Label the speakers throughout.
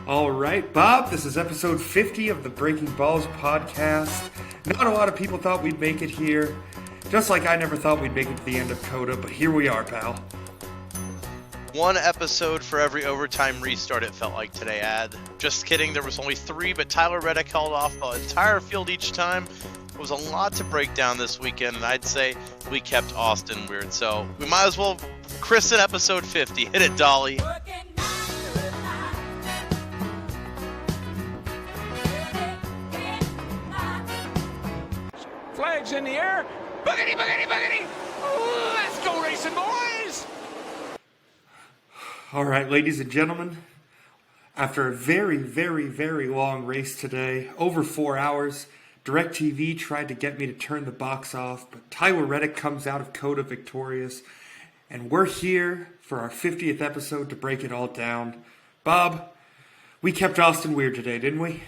Speaker 1: All right, Bob, this is episode 50 of the Breaking Balls podcast. Not a lot of people thought we'd make it here, just like I never thought we'd make it to the end of COTA, but here we are, pal.
Speaker 2: One episode for every overtime restart it felt like today, Ad. Just kidding, there was only 3, but Tyler Reddick held off the entire field each time. It was a lot to break down this weekend, and I'd say we kept Austin weird, so we might as well christen episode 50. Hit it, Dolly.
Speaker 3: Flags in the air. Boogity, boogity, boogity. Let's go racing, boys.
Speaker 1: All right, ladies and gentlemen, after a very, very, very long race today, over 4 hours, DirecTV tried to get me to turn the box off, but Tyler Reddick comes out of COTA victorious, and we're here for our 50th episode to break it all down. Bob, we kept Austin weird today, didn't we?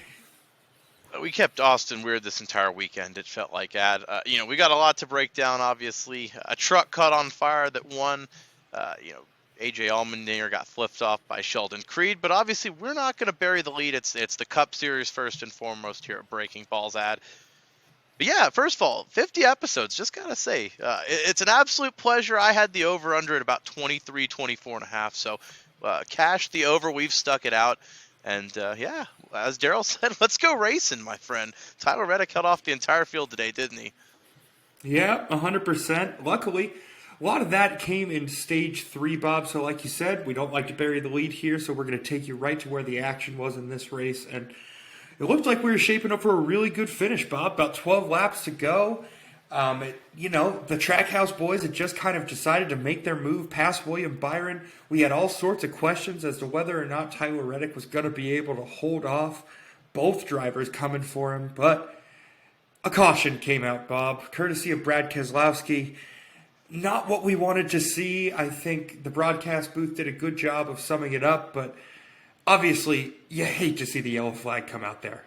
Speaker 2: We kept Austin weird this entire weekend, it felt like, Ad. We got a lot to break down, obviously. A truck caught on fire that won. AJ Allmendinger got flipped off by Sheldon Creed, but obviously we're not going to bury the lead. It's the Cup Series first and foremost here at Breaking Balls, Ad. But yeah, first of all, 50 episodes, just got to say, it's an absolute pleasure. I had the over-under at about 23, 24 and a half, so cash the over. We've stuck it out. And, as Daryl said, let's go racing, my friend. Tyler Reddick held off the entire field today, didn't he?
Speaker 1: Yeah, 100%. Luckily, a lot of that came in stage 3, Bob. So like you said, we don't like to bury the lead here, so we're going to take you right to where the action was in this race. And it looked like we were shaping up for a really good finish, Bob. About 12 laps to go. The Trackhouse boys had just kind of decided to make their move past William Byron. We had all sorts of questions as to whether or not Tyler Reddick was going to be able to hold off both drivers coming for him. But a caution came out, Bob, courtesy of Brad Keselowski. Not what we wanted to see. I think the broadcast booth did a good job of summing it up, but obviously you hate to see the yellow flag come out there.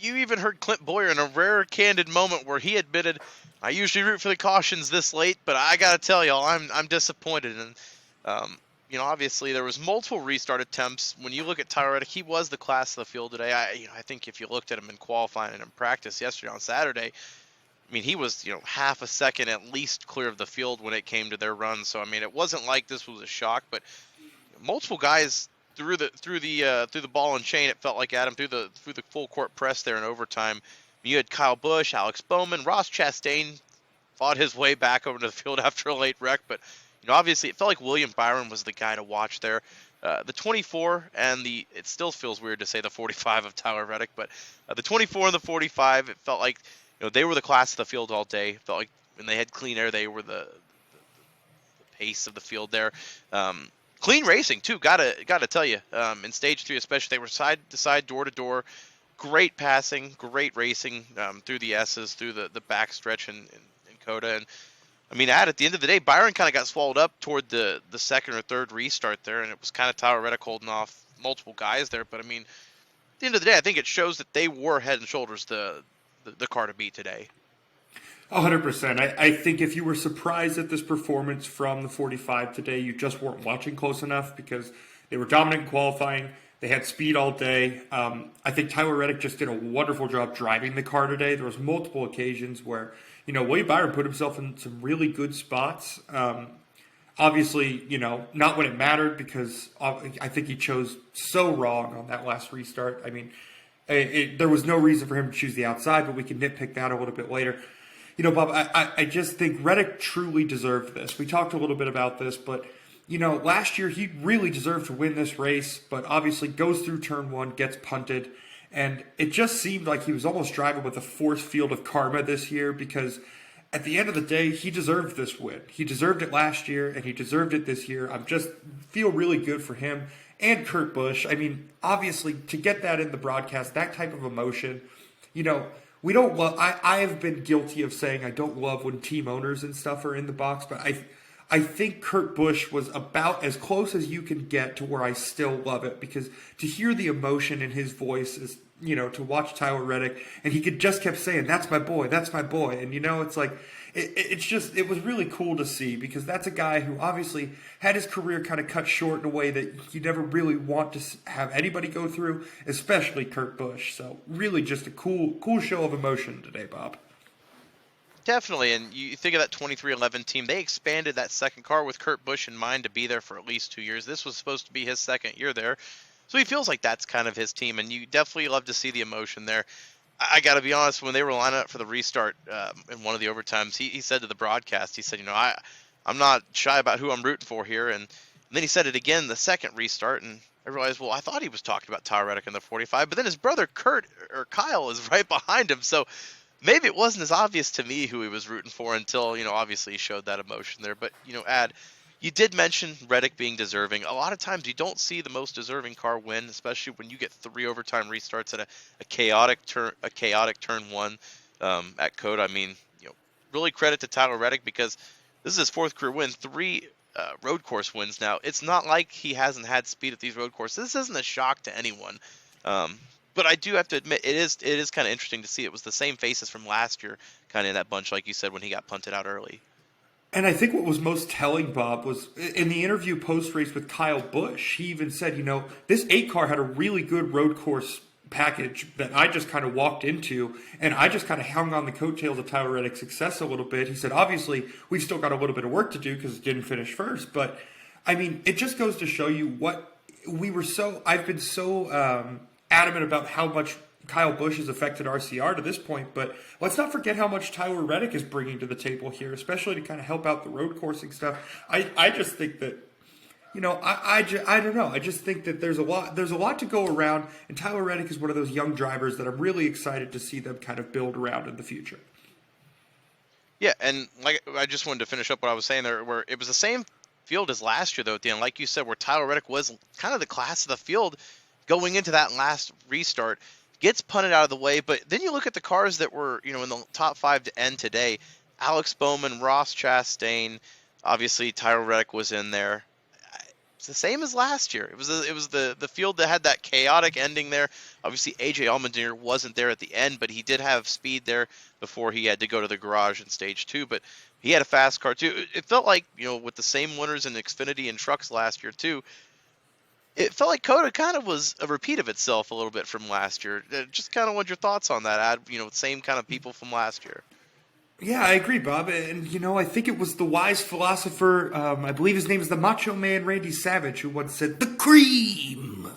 Speaker 2: You even heard Clint Boyer in a rare candid moment where he admitted, I usually root for the cautions this late, but I got to tell y'all, I'm disappointed. And, obviously there was multiple restart attempts. When you look at Tyler Reddick, he was the class of the field today. I think if you looked at him in qualifying and in practice yesterday on Saturday, he was, half a second at least clear of the field when it came to their run. So, it wasn't like this was a shock, but multiple guys through the ball and chain, it felt like, Adam, through the full court press there in overtime. You had Kyle Busch, Alex Bowman, Ross Chastain fought his way back over to the field after a late wreck, but obviously it felt like William Byron was the guy to watch there. The 24 and it still feels weird to say the 45 of Tyler Reddick, but the 24 and the 45, it felt like they were the class of the field all day. It felt like when they had clean air, they were the pace of the field there. Clean racing too, gotta tell you. In stage 3 especially, they were side to side, door to door. Great passing, great racing through the S's, through the back stretch in COTA. And at the end of the day, Byron kind of got swallowed up toward the second or third restart there, and it was kind of Tyler Reddick holding off multiple guys there. But at the end of the day, I think it shows that they were head and shoulders the car to beat today.
Speaker 1: 100%. I think if you were surprised at this performance from the 45 today, you just weren't watching close enough because they were dominant in qualifying. They had speed all day. I think Tyler Reddick just did a wonderful job driving the car today. There was multiple occasions where, William Byron put himself in some really good spots. Obviously, not when it mattered because I think he chose so wrong on that last restart. There was no reason for him to choose the outside, but we can nitpick that a little bit later. Bob, I just think Reddick truly deserved this. We talked a little bit about this, but, last year he really deserved to win this race, but obviously goes through turn 1, gets punted, and it just seemed like he was almost driving with a force field of karma this year because at the end of the day, he deserved this win. He deserved it last year, and he deserved it this year. I just feel really good for him and Kurt Busch. Obviously, to get that in the broadcast, that type of emotion, we don't love. I have been guilty of saying I don't love when team owners and stuff are in the box, but I think Kurt Busch was about as close as you can get to where I still love it because to hear the emotion in his voice is to watch Tyler Reddick, and he just kept saying, "That's my boy, that's my boy," and it's like it was really cool to see, because that's a guy who obviously had his career kind of cut short in a way that you never really want to have anybody go through, especially Kurt Busch. So really, just a cool show of emotion today, Bob.
Speaker 2: Definitely, and you think of that 2311 team, they expanded that second car with Kurt Busch in mind to be there for at least 2 years. This was supposed to be his second year there, so he feels like that's kind of his team, and you definitely love to see the emotion there. I got to be honest, when they were lining up for the restart in one of the overtimes, he said to the broadcast, he said, I'm not shy about who I'm rooting for here, and then he said it again the second restart, and I realized, well, I thought he was talking about Tyler Reddick in the 45, but then his brother Kyle is right behind him, so maybe it wasn't as obvious to me who he was rooting for until, obviously he showed that emotion there. But, you did mention Reddick being deserving. A lot of times you don't see the most deserving car win, especially when you get 3 overtime restarts at a chaotic turn one at COTA. I mean, really credit to Tyler Reddick, because this is his 4th career win, 3 road course wins now. It's not like he hasn't had speed at these road courses. This isn't a shock to anyone. But I do have to admit, it is kind of interesting to see. It was the same faces from last year, kind of in that bunch, like you said, when he got punted out early.
Speaker 1: And I think what was most telling, Bob, was in the interview post-race with Kyle Busch, he even said, this 8 car had a really good road course package that I just kind of walked into, and I just kind of hung on the coattails of Tyler Reddick's success a little bit. He said, obviously, we've still got a little bit of work to do because it didn't finish first, but, I mean, it just goes to show you what I've been so adamant about how much Kyle Busch has affected RCR to this point, but let's not forget how much Tyler Reddick is bringing to the table here, especially to kind of help out the road coursing stuff. I just think that, I don't know. I just think that there's a lot to go around, and Tyler Reddick is one of those young drivers that I'm really excited to see them kind of build around in the future.
Speaker 2: Yeah, and I just wanted to finish up what I was saying there, where it was the same field as last year, though, at the end, like you said, where Tyler Reddick was kind of the class of the field going into that last restart. Gets punted out of the way, but then you look at the cars that were, in the top 5 to end today. Alex Bowman, Ross Chastain, obviously Tyler Reddick was in there. It's the same as last year. It was the field that had that chaotic ending there. Obviously AJ Allmendinger wasn't there at the end, but he did have speed there before he had to go to the garage in stage 2. But he had a fast car too. It felt like, with the same winners in Xfinity and trucks last year too. It felt like COTA kind of was a repeat of itself a little bit from last year. Just kind of what your thoughts on that, Ad? Same kind of people from last year.
Speaker 1: Yeah, I agree, Bob. And, I think it was the wise philosopher, I believe his name is the Macho Man Randy Savage, who once said, "The cream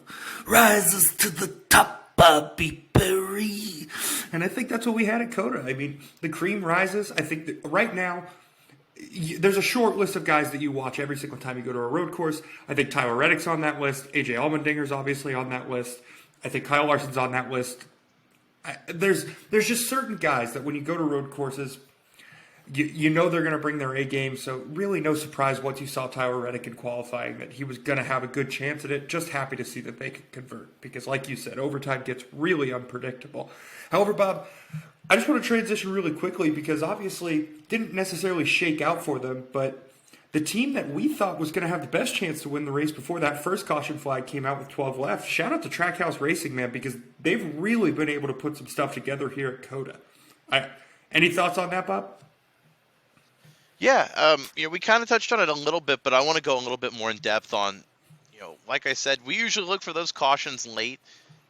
Speaker 1: rises to the top, Bobby Perry." And I think that's what we had at COTA. I mean, the cream rises. I think that right now, there's a short list of guys that you watch every single time you go to a road course. I think Tyler Reddick's on that list. AJ Allmendinger's obviously on that list. I think Kyle Larson's on that list. There's just certain guys that when you go to road courses, you know they're going to bring their A game. So really no surprise once you saw Tyler Reddick in qualifying that he was going to have a good chance at it. Just happy to see that they could convert, because like you said, overtime gets really unpredictable. However, Bob, I just want to transition really quickly, because obviously didn't necessarily shake out for them, but the team that we thought was going to have the best chance to win the race before that first caution flag came out with 12 left, shout out to Trackhouse Racing, man, because they've really been able to put some stuff together here at COTA. Any thoughts on that, Bob?
Speaker 2: Yeah, we kind of touched on it a little bit, but I want to go a little bit more in depth on, like I said, we usually look for those cautions late,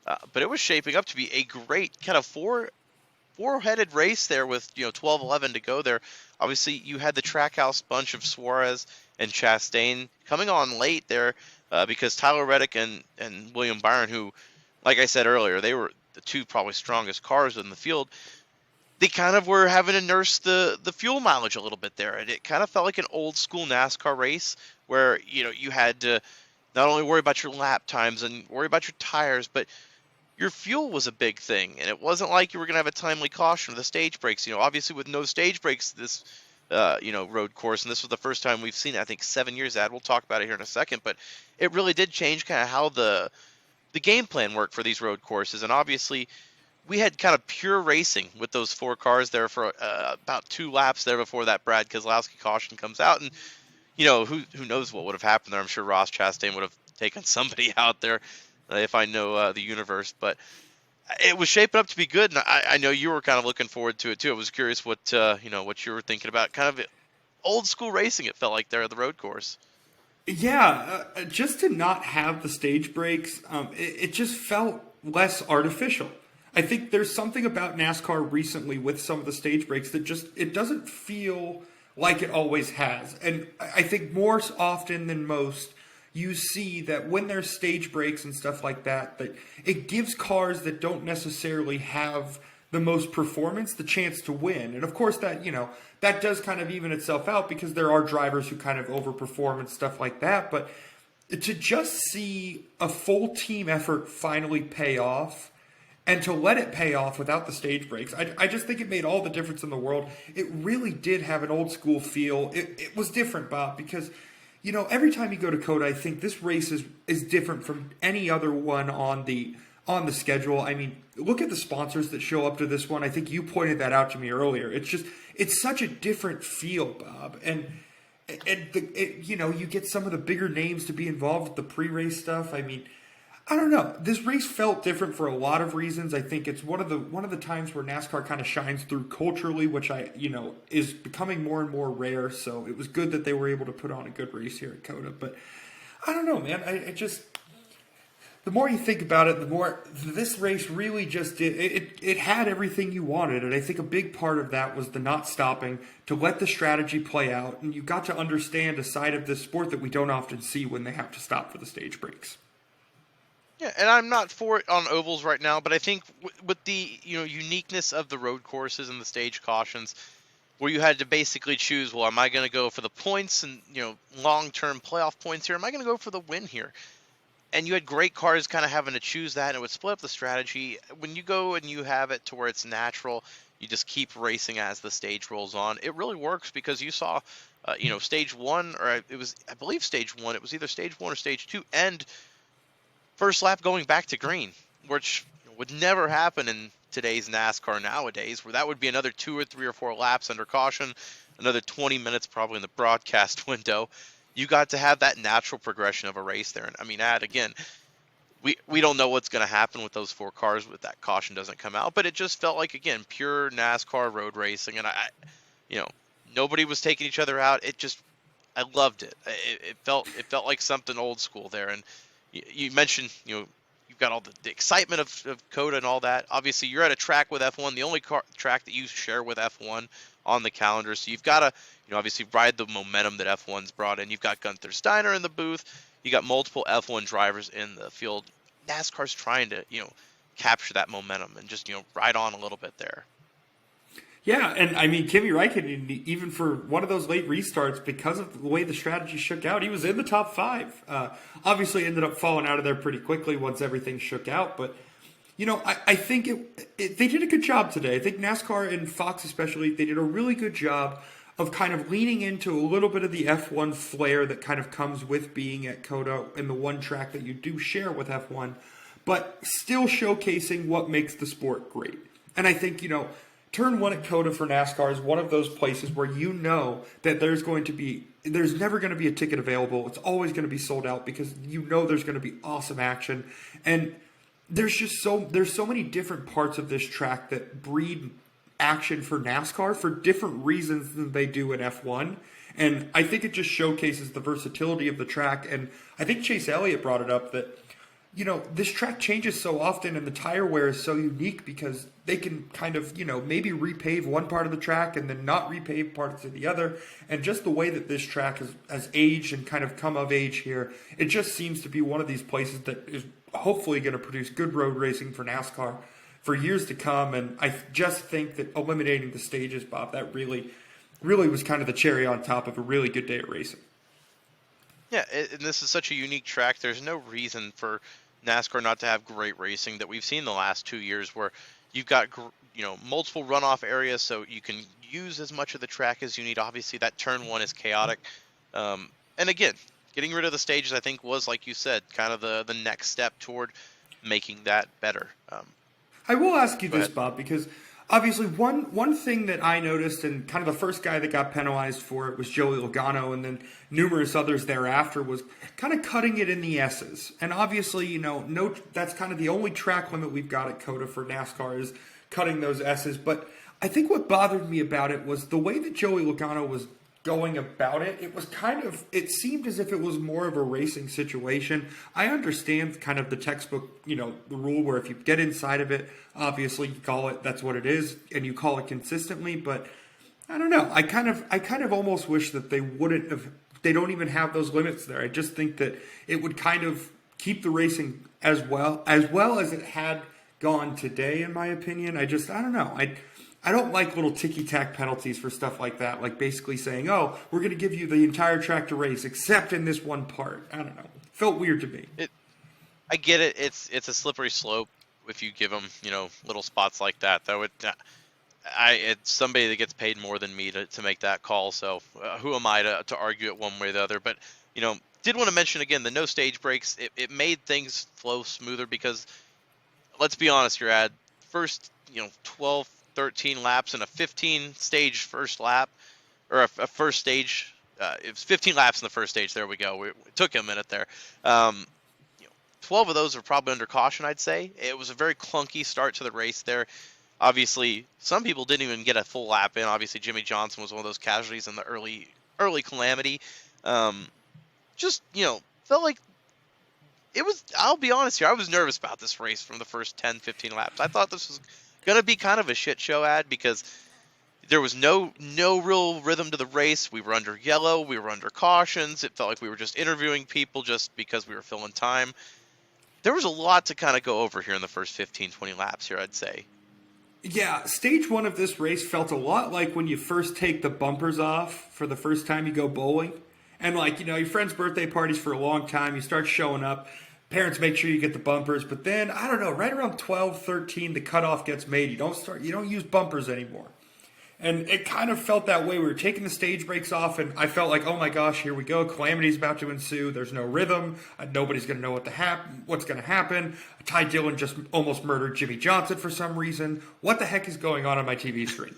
Speaker 2: but it was shaping up to be a great kind of four-headed race there with 12-11 to go there. Obviously, you had the Trackhouse bunch of Suarez and Chastain coming on late there because Tyler Reddick and William Byron, who, like I said earlier, they were the 2 probably strongest cars in the field. They kind of were having to nurse the fuel mileage a little bit there, and it kind of felt like an old school NASCAR race where you had to not only worry about your lap times and worry about your tires, but your fuel was a big thing, and it wasn't like you were going to have a timely caution or the stage breaks. Obviously with no stage breaks this road course, and this was the first time we've seen it, I think 7 years. We'll talk about it here in a second, but it really did change kind of how the game plan worked for these road courses, and obviously we had kind of pure racing with those 4 cars there for about 2 laps there before that Brad Keselowski caution comes out. And, who knows what would have happened there. I'm sure Ross Chastain would have taken somebody out there if I know the universe. But it was shaping up to be good, and I know you were kind of looking forward to it too. I was curious what what you were thinking about. Kind of old school racing, it felt like there at the road course.
Speaker 1: Yeah, just to not have the stage breaks, it just felt less artificial. I think there's something about NASCAR recently with some of the stage breaks that just it doesn't feel like it always has. And I think more often than most, you see that when there's stage breaks and stuff like that, that it gives cars that don't necessarily have the most performance the chance to win. And of course that, that does kind of even itself out because there are drivers who kind of overperform and stuff like that. But to just see a full team effort finally pay off and to let it pay off without the stage breaks, I just think it made all the difference in the world. It really did have an old school feel. It was different, Bob, because every time you go to COTA, I think this race is different from any other one on the schedule. I mean, look at the sponsors that show up to this one. I think you pointed that out to me earlier. It's such a different feel, Bob. And you get some of the bigger names to be involved with the pre-race stuff. I mean, I don't know. This race felt different for a lot of reasons. I think it's one of the times where NASCAR kind of shines through culturally, which is becoming more and more rare. So it was good that they were able to put on a good race here at COTA. But I don't know, man. The more you think about it, the more this race really just did. It had everything you wanted, and I think a big part of that was the not stopping, to let the strategy play out, and you got to understand a side of this sport that we don't often see when they have to stop for the stage breaks.
Speaker 2: Yeah, and I'm not for it on ovals right now, but I think with the uniqueness of the road courses and the stage cautions, where you had to basically choose, well, am I going to go for the points and long-term playoff points here? Am I going to go for the win here? And you had great cars kind of having to choose that, and it would split up the strategy. When you go and you have it to where it's natural, you just keep racing as the stage rolls on. It really works because you saw, stage one, or it was, I believe, stage one. It was either stage one or stage two, and first lap going back to green, which would never happen in today's NASCAR nowadays, where that would be another 2 or 3 or 4 laps under caution, another 20 minutes probably in the broadcast window. You got to have that natural progression of a race there. And I mean, again, we don't know what's going to happen with those 4 cars if that caution doesn't come out, but it just felt like, again, pure NASCAR road racing. And nobody was taking each other out. I loved it. It felt like something old school there. And you mentioned, you've got all the excitement of COTA and all that. Obviously, you're at a track with F1, the only track that you share with F1 on the calendar. So you've got to, obviously ride the momentum that F1's brought in. You've got Gunther Steiner in the booth. You got multiple F1 drivers in the field. NASCAR's trying to, capture that momentum and just, ride on a little bit there.
Speaker 1: Yeah, and I mean, Kimi Räikkönen, even for one of those late restarts, because of the way the strategy shook out, he was in the top 5. Obviously ended up falling out of there pretty quickly once everything shook out, but I think they did a good job today. I think NASCAR and Fox especially, they did a really good job of kind of leaning into a little bit of the F1 flair that kind of comes with being at COTA and the one track that you do share with F1, but still showcasing what makes the sport great. And I think, Turn 1 at COTA for NASCAR is one of those places where that there's never going to be a ticket available. It's always going to be sold out because there's going to be awesome action. And there's so many different parts of this track that breed action for NASCAR for different reasons than they do in F1. And I think it just showcases the versatility of the track. And I think Chase Elliott brought it up that, this track changes so often and the tire wear is so unique because they can kind of, maybe repave one part of the track and then not repave parts of the other. And just the way that this track has aged and kind of come of age here, it just seems to be one of these places that is hopefully going to produce good road racing for NASCAR for years to come. And I just think that eliminating the stages, Bob, that really was kind of the cherry on top of a really good day of racing.
Speaker 2: Yeah, and this is such a unique track. There's no reason for NASCAR not to have great racing that we've seen the last 2 years, where you've got multiple runoff areas, so you can use as much of the track as you need. Obviously, that turn 1 is chaotic, and again, getting rid of the stages, I think, was, like you said, kind of the next step toward making that better.
Speaker 1: I will ask you this, Bob, because obviously, one thing that I noticed, and kind of the first guy that got penalized for it was Joey Logano, and then numerous others thereafter, was kind of cutting it in the S's. And obviously, no, that's kind of the only track limit we've got at COTA for NASCAR is cutting those S's. But I think what bothered me about it was the way that Joey Logano was going about it. It seemed as if it was more of a racing situation. I understand kind of the textbook, the rule where if you get inside of it, obviously you call it, that's what it is, and you call it consistently. But I don't know. I kind of almost wish that they don't even have those limits there. I just think that it would kind of keep the racing as well as it had gone today, in my opinion. I don't know. I don't like little ticky-tack penalties for stuff like that, like basically saying, oh, we're going to give you the entire track to race except in this one part. I don't know. Felt weird to me.
Speaker 2: I get it. It's a slippery slope if you give them, little spots like that. It's somebody that gets paid more than me to make that call, so who am I to argue it one way or the other? But, did want to mention again, the no stage breaks, it made things flow smoother because, let's be honest, you're at first, 12, 13 laps and a 15 stage first lap, or a first stage. It was 15 laps in the first stage. There we go. It took a minute there. 12 of those are probably under caution, I'd say. It was a very clunky start to the race there. Obviously, some people didn't even get a full lap in. Obviously, Jimmie Johnson was one of those casualties in the early calamity. Felt like it was, I'll be honest here, I was nervous about this race from the first 10, 15 laps. I thought this was going to be kind of a shit show ad because there was no real rhythm to the race. We were under yellow. We were under cautions. It felt like we were just interviewing people just because we were filling time. There was a lot to kind of go over here in the first 15, 20 laps here, I'd say.
Speaker 1: Yeah, stage one of this race felt a lot like when you first take the bumpers off for the first time you go bowling. And your friend's birthday parties for a long time, you start showing up. Parents make sure you get the bumpers, but then, I don't know, right around 12, 13, the cutoff gets made. You don't use bumpers anymore. And it kind of felt that way. We were taking the stage breaks off, and I felt like, oh my gosh, here we go. Calamity's about to ensue. There's no rhythm. Nobody's going to know what's going to happen. Ty Dillon just almost murdered Jimmie Johnson for some reason. What the heck is going on my TV screen?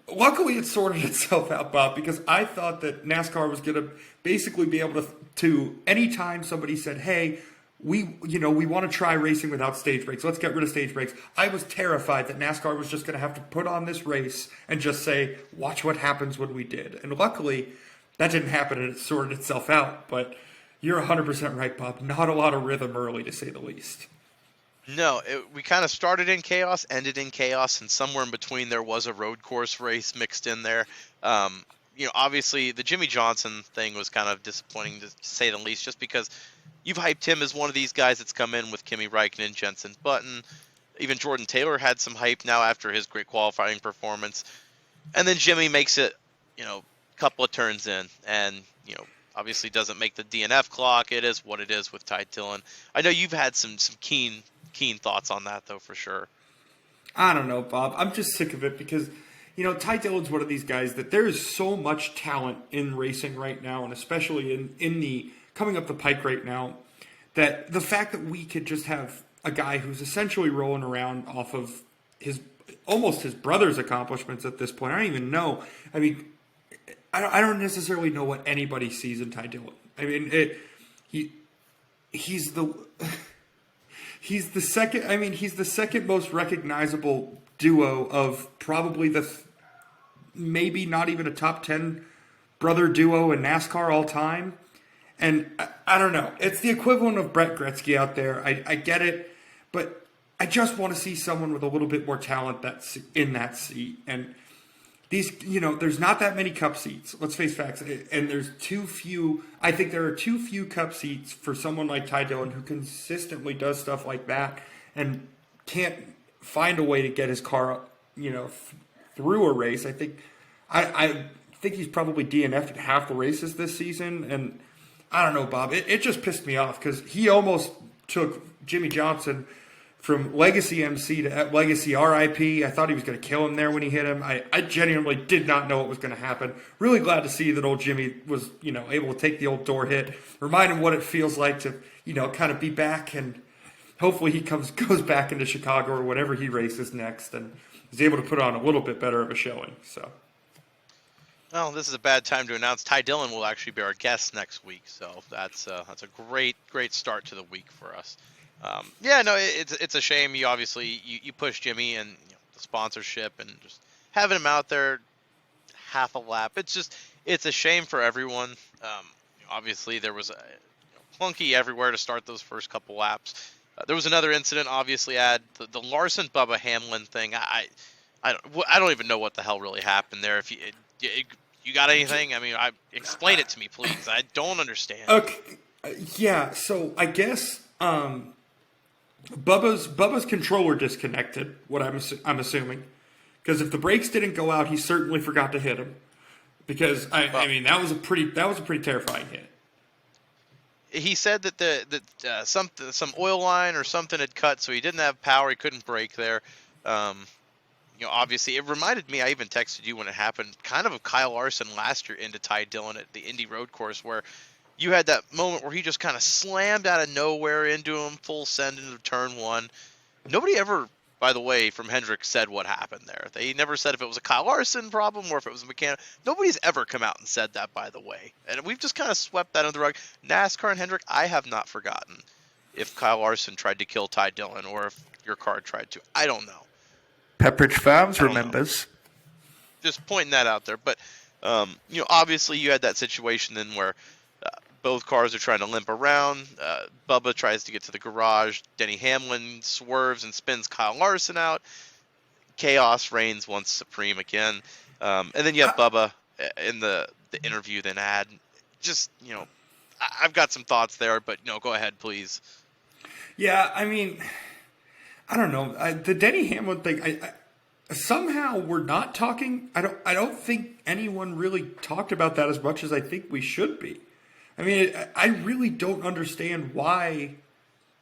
Speaker 1: Luckily, it sorted itself out, Bob, because I thought that NASCAR was going to basically be able to anytime somebody said, hey, we want to try racing without stage breaks. Let's get rid of stage breaks. I was terrified that NASCAR was just going to have to put on this race and just say, watch what happens when we did. And luckily, that didn't happen and it sorted itself out. But you're 100% right, Bob. Not a lot of rhythm early, to say the least.
Speaker 2: No, we kind of started in chaos, ended in chaos, and somewhere in between there was a road course race mixed in there. Obviously the Jimmie Johnson thing was kind of disappointing to say the least, just because you've hyped him as one of these guys that's come in with Kimi Räikkönen, Jenson Button. Even Jordan Taylor had some hype now after his great qualifying performance. And then Jimmie makes it, a couple of turns in and, obviously doesn't make the DNF clock. It is what it is with Ty Dillon. I know you've had some keen thoughts on that, though, for sure.
Speaker 1: I don't know, Bob. I'm just sick of it because, Ty Dillon's one of these guys that there is so much talent in racing right now, and especially in the coming up the pike right now, that the fact that we could just have a guy who's essentially rolling around off of almost his brother's accomplishments at this point. I don't even know. I mean, I don't necessarily know what anybody sees in Ty Dillon. I mean, he's the second. I mean, he's the second most recognizable duo of probably maybe not even a top 10 brother duo in NASCAR all time. And I don't know. It's the equivalent of Brett Gretzky out there. I get it, but I just want to see someone with a little bit more talent that's in that seat. And these, there's not that many cup seats. Let's face facts. And there's too few. I think there are too few cup seats for someone like Ty Dillon who consistently does stuff like that and can't find a way to get his car, through a race. I think he's probably DNF'd half the races this season. And I don't know, Bob. It just pissed me off because he almost took Jimmie Johnson from Legacy MC to Legacy RIP. I thought he was going to kill him there when he hit him. I genuinely did not know what was going to happen. Really glad to see that old Jimmie was, able to take the old door hit, remind him what it feels like to, kind of be back, and hopefully he goes back into Chicago or whatever he races next. And he's able to put on a little bit better of a showing. So.
Speaker 2: Well, this is a bad time to announce Dillon will actually be our guest next week, so that's a great start to the week for us. Yeah, no, it's a shame. You obviously you push Jimmie and the sponsorship and just having him out there half a lap. It's a shame for everyone. Obviously there was a clunky everywhere to start those first couple laps. There was another incident, obviously, the Larson Bubba Hamlin thing. I don't even know what the hell really happened there. If you got anything? I mean, explain it to me, please. I don't understand.
Speaker 1: Okay, yeah. So I guess Bubba's controller disconnected. What I'm assuming, because if the brakes didn't go out, he certainly forgot to hit him. Because I mean, that was a pretty terrifying hit.
Speaker 2: He said that some oil line or something had cut, so he didn't have power. He couldn't brake there. Obviously, it reminded me. I even texted you when it happened, kind of Kyle Larson last year into Dillon at the Indy Road Course, where you had that moment where he just kind of slammed out of nowhere into him, full send into turn one. Nobody ever, by the way, from Hendrick said what happened there. They never said if it was a Kyle Larson problem or if it was a mechanic. Nobody's ever come out and said that, by the way. And we've just kind of swept that under the rug. NASCAR and Hendrick, I have not forgotten if Kyle Larson tried to kill Dillon or if your car tried to. I don't know.
Speaker 1: Pepperidge Farms remembers.
Speaker 2: Just pointing that out there. But, obviously you had that situation then where both cars are trying to limp around. Bubba tries to get to the garage. Denny Hamlin swerves and spins Kyle Larson out. Chaos reigns once supreme again. And then you have Bubba in the interview then just, I've got some thoughts there, but no, go ahead, please.
Speaker 1: Yeah, I mean, I don't know. The Denny Hamlin thing, somehow we're not talking. I don't think anyone really talked about that as much as I think we should be. I mean, I really don't understand why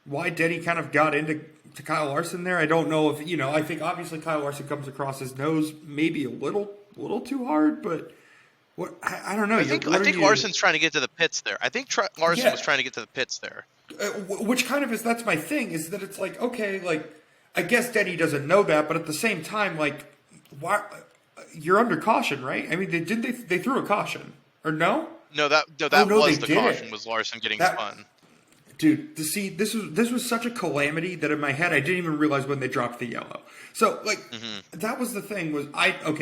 Speaker 1: Denny kind of got into Kyle Larson there. I don't know if I think obviously Kyle Larson comes across his nose maybe a little too hard, but what I don't know.
Speaker 2: I think Larson's trying to get to the pits there. I think Larson was trying to get to the pits there.
Speaker 1: Which kind of that's my thing, is that it's like, okay, like I guess Denny doesn't know that, but at the same time, like, why you're under caution, right? I mean, they threw a caution or no?
Speaker 2: No, that was the caution. Was Larson getting spun?
Speaker 1: Dude, this was such a calamity that in my head I didn't even realize when they dropped the yellow. So like that was the thing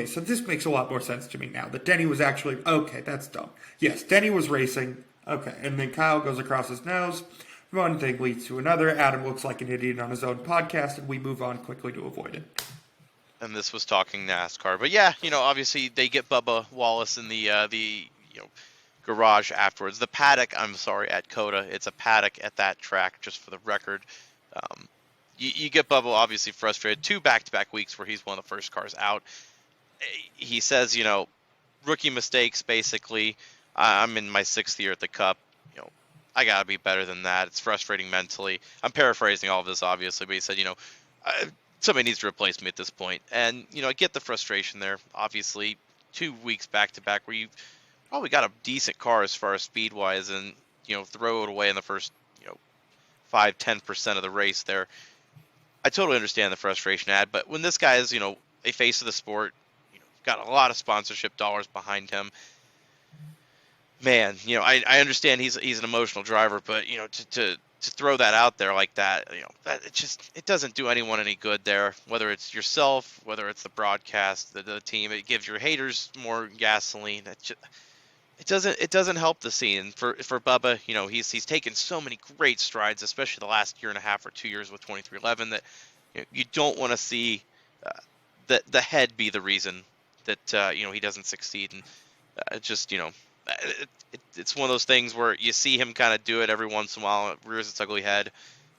Speaker 1: so this makes a lot more sense to me now that Denny was actually okay. That's dumb. Yes, Denny was racing. Okay, and then Kyle goes across his nose. One thing leads to another. Adam looks like an idiot on his own podcast, and we move on quickly to avoid it.
Speaker 2: And this was talking NASCAR, but yeah, obviously they get Bubba Wallace in the garage afterwards. The paddock, at COTA. It's a paddock at that track, just for the record. You get Bubba obviously frustrated. 2 back-to-back weeks where he's one of the first cars out. He says, rookie mistakes, basically. I'm in my 6th year at the Cup. I got to be better than that. It's frustrating mentally. I'm paraphrasing all of this, obviously, but he said, somebody needs to replace me at this point. And, I get the frustration there. Obviously, 2 weeks back-to-back where you've probably got a decent car as far as speed-wise and, throw it away in the first, 5-10% of the race there. I totally understand the frustration but when this guy is, a face of the sport, got a lot of sponsorship dollars behind him, man, I understand he's an emotional driver, but, to throw that out there like that, that it doesn't do anyone any good there, whether it's yourself, whether it's the broadcast, the team. It gives your haters more gasoline. It doesn't help the scene. For Bubba, he's taken so many great strides, especially the last year and a half or 2 years with 2311, that you don't want to see the head be the reason that he doesn't succeed. And it's one of those things where you see him kind of do it every once in a while. It rears its ugly head.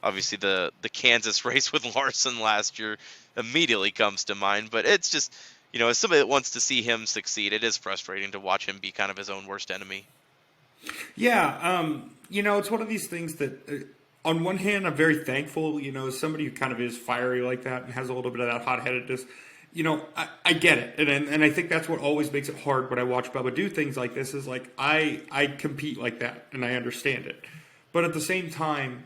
Speaker 2: Obviously, the Kansas race with Larson last year immediately comes to mind. But it's just, as somebody that wants to see him succeed, it is frustrating to watch him be kind of his own worst enemy.
Speaker 1: Yeah, it's one of these things that, on one hand, I'm very thankful, as somebody who kind of is fiery like that and has a little bit of that hot-headedness. I get it, and I think that's what always makes it hard when I watch Bubba do things like this, is like I compete like that, and I understand it. But at the same time,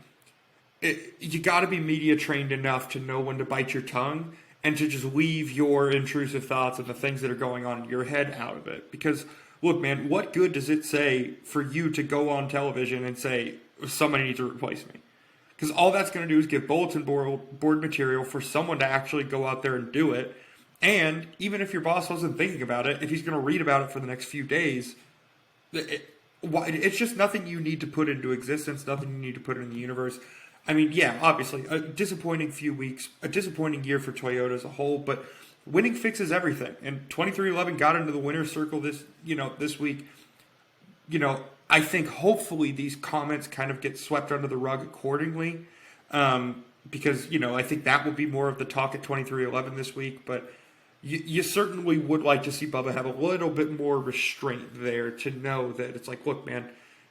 Speaker 1: you got to be media trained enough to know when to bite your tongue and to just leave your intrusive thoughts and the things that are going on in your head out of it. Because, look, man, what good does it say for you to go on television and say, somebody needs to replace me? Because all that's going to do is give bulletin board material for someone to actually go out there and do it. And even if your boss wasn't thinking about it, if he's going to read about it for the next few days, it's just nothing you need to put into existence, nothing you need to put in the universe. I mean, yeah, obviously, a disappointing few weeks, a disappointing year for Toyota as a whole, but winning fixes everything. And 2311 got into the winner's circle this week. I think hopefully these comments kind of get swept under the rug accordingly, because, I think that will be more of the talk at 2311 this week, but you certainly would like to see Bubba have a little bit more restraint there to know that it's like, look, man,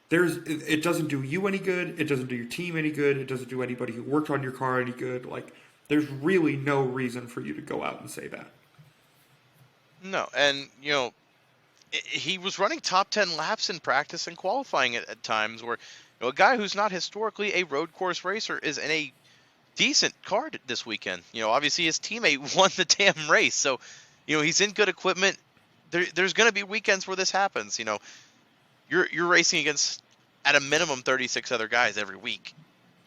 Speaker 1: it doesn't do you any good. It doesn't do your team any good. It doesn't do anybody who worked on your car any good. Like, there's really no reason for you to go out and say that.
Speaker 2: No, and, he was running top 10 laps in practice and qualifying at times where a guy who's not historically a road course racer is in a decent car this weekend. Obviously his teammate won the damn race, so he's in good equipment. There's going to be weekends where this happens. You're racing against at a minimum 36 other guys every week.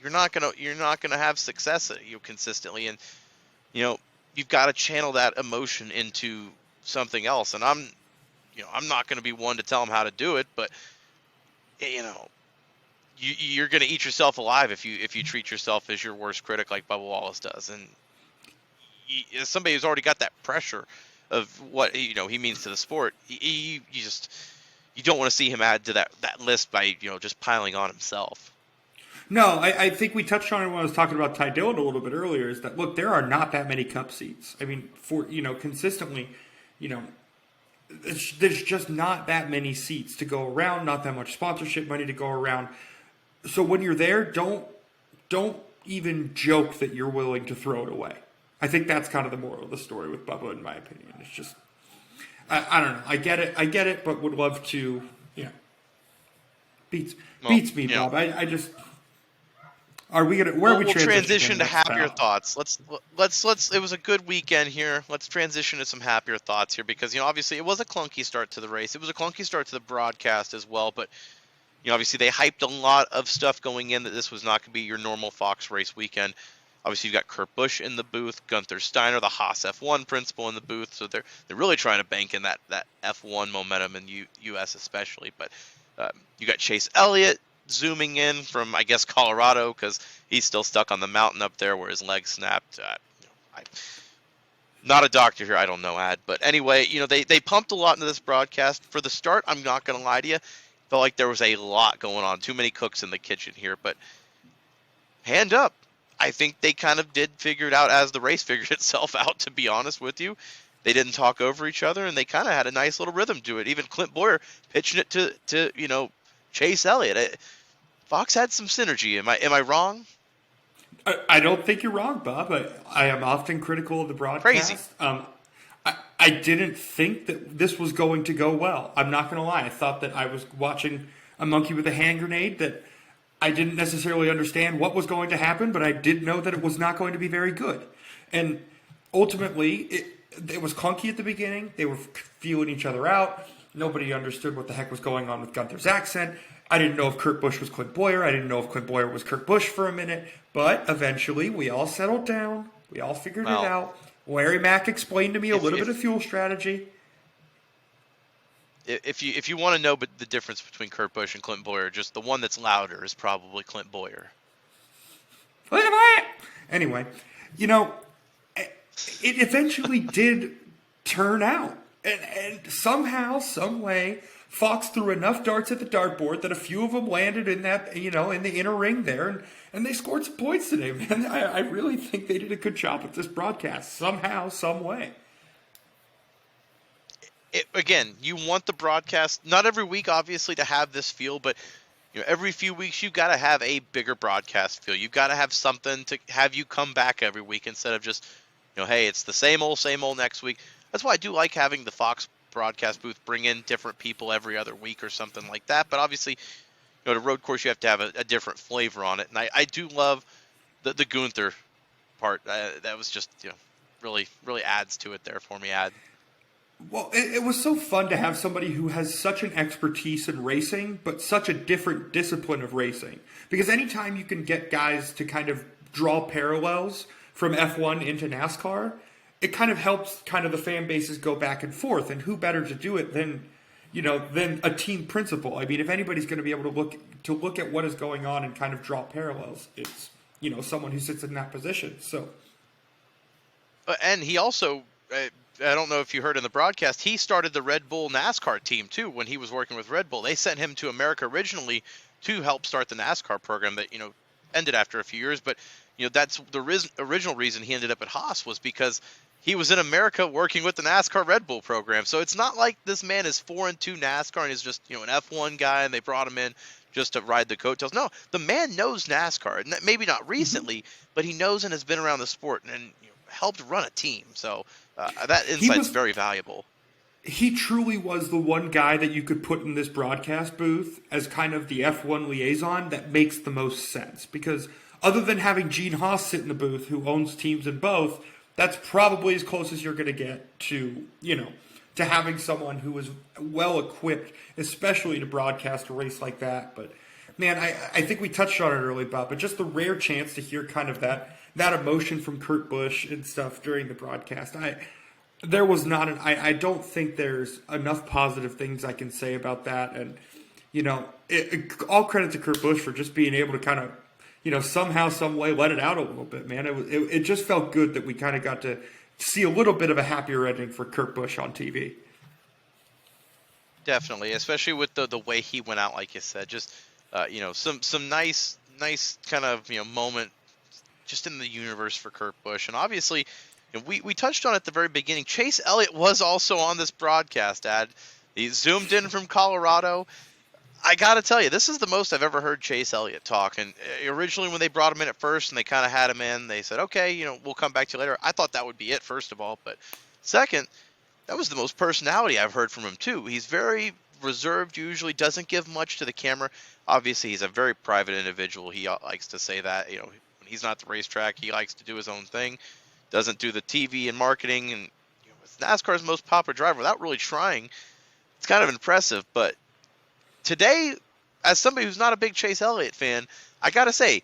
Speaker 2: You're not gonna have success consistently, and you've got to channel that emotion into something else. And I'm not going to be one to tell him how to do it, but you're going to eat yourself alive if you treat yourself as your worst critic like Bubba Wallace does. And as somebody who's already got that pressure of what he means to the sport, you don't want to see him add to that list by just piling on himself.
Speaker 1: No, I think we touched on it when I was talking about Ty Dillon a little bit earlier, is that, look, there are not that many Cup seats. I mean, for consistently, there's just not that many seats to go around, not that much sponsorship money to go around. So when you're there, don't even joke that you're willing to throw it away. I think that's kind of the moral of the story with Bubba, in my opinion. It's just, I don't know. I get it, but would love to, beats me, Bob. I just, are we gonna? Where are we?
Speaker 2: We'll transition to happier thoughts. Let's. It was a good weekend here. Let's transition to some happier thoughts here, because obviously it was a clunky start to the race. It was a clunky start to the broadcast as well, but obviously they hyped a lot of stuff going in that this was not going to be your normal Fox race weekend. Obviously, you've got Kurt Busch in the booth, Gunther Steiner, the Haas F1 principal, in the booth. So they're really trying to bank in that F1 momentum in U.S. especially. But you got Chase Elliott zooming in from, I guess, Colorado, because he's still stuck on the mountain up there where his leg snapped. I'm not a doctor here, I don't know, Ad. But anyway, they pumped a lot into this broadcast. For the start, I'm not going to lie to you, felt like there was a lot going on. Too many cooks in the kitchen here. But hand up, I think they kind of did figure it out as the race figured itself out, to be honest with you. They didn't talk over each other, and they kind of had a nice little rhythm to it. Even Clint Boyer pitching it to Chase Elliott. Fox had some synergy. Am I wrong?
Speaker 1: I don't think you're wrong, Bob. I am often critical of the broadcast.
Speaker 2: Crazy.
Speaker 1: I didn't think that this was going to go well. I'm not going to lie. I thought that I was watching a monkey with a hand grenade, that I didn't necessarily understand what was going to happen, but I did know that it was not going to be very good. And ultimately, it was clunky at the beginning. They were feeling each other out. Nobody understood what the heck was going on with Gunther's accent. I didn't know if Kurt Busch was Clint Boyer. I didn't know if Clint Boyer was Kurt Busch for a minute. But eventually, we all settled down. We all figured it out. Larry Mack explained to me a little bit of fuel strategy.
Speaker 2: If you want to know the difference between Kurt Busch and Clint Boyer, just the one that's louder is probably Clint Boyer.
Speaker 1: Anyway, it eventually did turn out. And somehow, some way, Fox threw enough darts at the dartboard that a few of them landed in that, in the inner ring there, and they scored some points today, man. I really think they did a good job with this broadcast, somehow, some way.
Speaker 2: Again, you want the broadcast, not every week, obviously, to have this feel, but every few weeks you've got to have a bigger broadcast feel. You've got to have something to have you come back every week instead of just, hey, it's the same old next week. That's why I do like having the Fox broadcast booth bring in different people every other week or something like that. But obviously, the road course, you have to have a different flavor on it. And I do love the Gunther part. That was just, really adds to it there for me, Ad.
Speaker 1: Well, it was so fun to have somebody who has such an expertise in racing, but such a different discipline of racing. Because anytime you can get guys to kind of draw parallels from F1 into NASCAR, it kind of helps kind of the fan bases go back and forth. And who better to do it than a team principal? I mean, if anybody's going to be able to look at what is going on and kind of draw parallels, it's someone who sits in that position. So,
Speaker 2: and he also. I don't know if you heard in the broadcast, he started the Red Bull NASCAR team too when he was working with Red Bull. They sent him to America originally to help start the NASCAR program that, ended after a few years. But, that's the original reason he ended up at Haas was because he was in America working with the NASCAR Red Bull program. So it's not like this man is foreign to NASCAR and is just, an F1 guy and they brought him in just to ride the coattails. No, the man knows NASCAR. And maybe not recently, but he knows and has been around the sport and helped run a team. So that insight's very valuable.
Speaker 1: He truly was the one guy that you could put in this broadcast booth as kind of the F1 liaison that makes the most sense. Because other than having Gene Haas sit in the booth, who owns teams in both, that's probably as close as you're going to get to, to having someone who is well equipped, especially to broadcast a race like that. But man, I think we touched on it early, Bob, but just the rare chance to hear kind of that emotion from Kurt Busch and stuff during the broadcast. I don't think there's enough positive things I can say about that. And, all credit to Kurt Busch for just being able to kind of, somehow, some way let it out a little bit, man. It just felt good that we kind of got to see a little bit of a happier ending for Kurt Busch on TV.
Speaker 2: Definitely, especially with the way he went out, like you said, just, some nice kind of, moment just in the universe for Kurt Busch. And obviously, we touched on it at the very beginning. Chase Elliott was also on this broadcast, Ad. He zoomed in from Colorado. I got to tell you, this is the most I've ever heard Chase Elliott talk. And originally when they brought him in at first and they kind of had him in, they said, okay, we'll come back to you later. I thought that would be it, first of all. But second, that was the most personality I've heard from him, too. He's very reserved, usually doesn't give much to the camera. Obviously, he's a very private individual. He likes to say that, when he's not at the racetrack, he likes to do his own thing. Doesn't do the TV and marketing, and it's NASCAR's most popular driver without really trying. It's kind of impressive, but today, as somebody who's not a big Chase Elliott fan, I gotta say,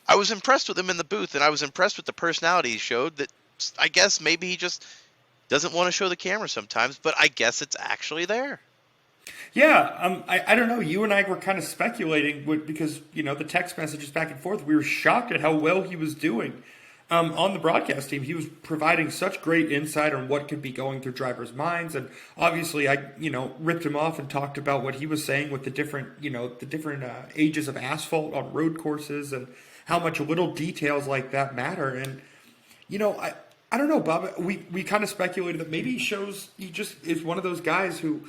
Speaker 2: I was impressed with him in the booth, and I was impressed with the personality he showed. That I guess maybe he just doesn't want to show the camera sometimes, but I guess it's actually there.
Speaker 1: Yeah, I don't know. You and I were kind of speculating because the text messages back and forth. We were shocked at how well he was doing. On the broadcast team, he was providing such great insight on what could be going through drivers' minds, and obviously, I ripped him off and talked about what he was saying with the different ages of asphalt on road courses and how much little details like that matter. And I don't know, Bob. We kind of speculated that maybe he just is one of those guys who,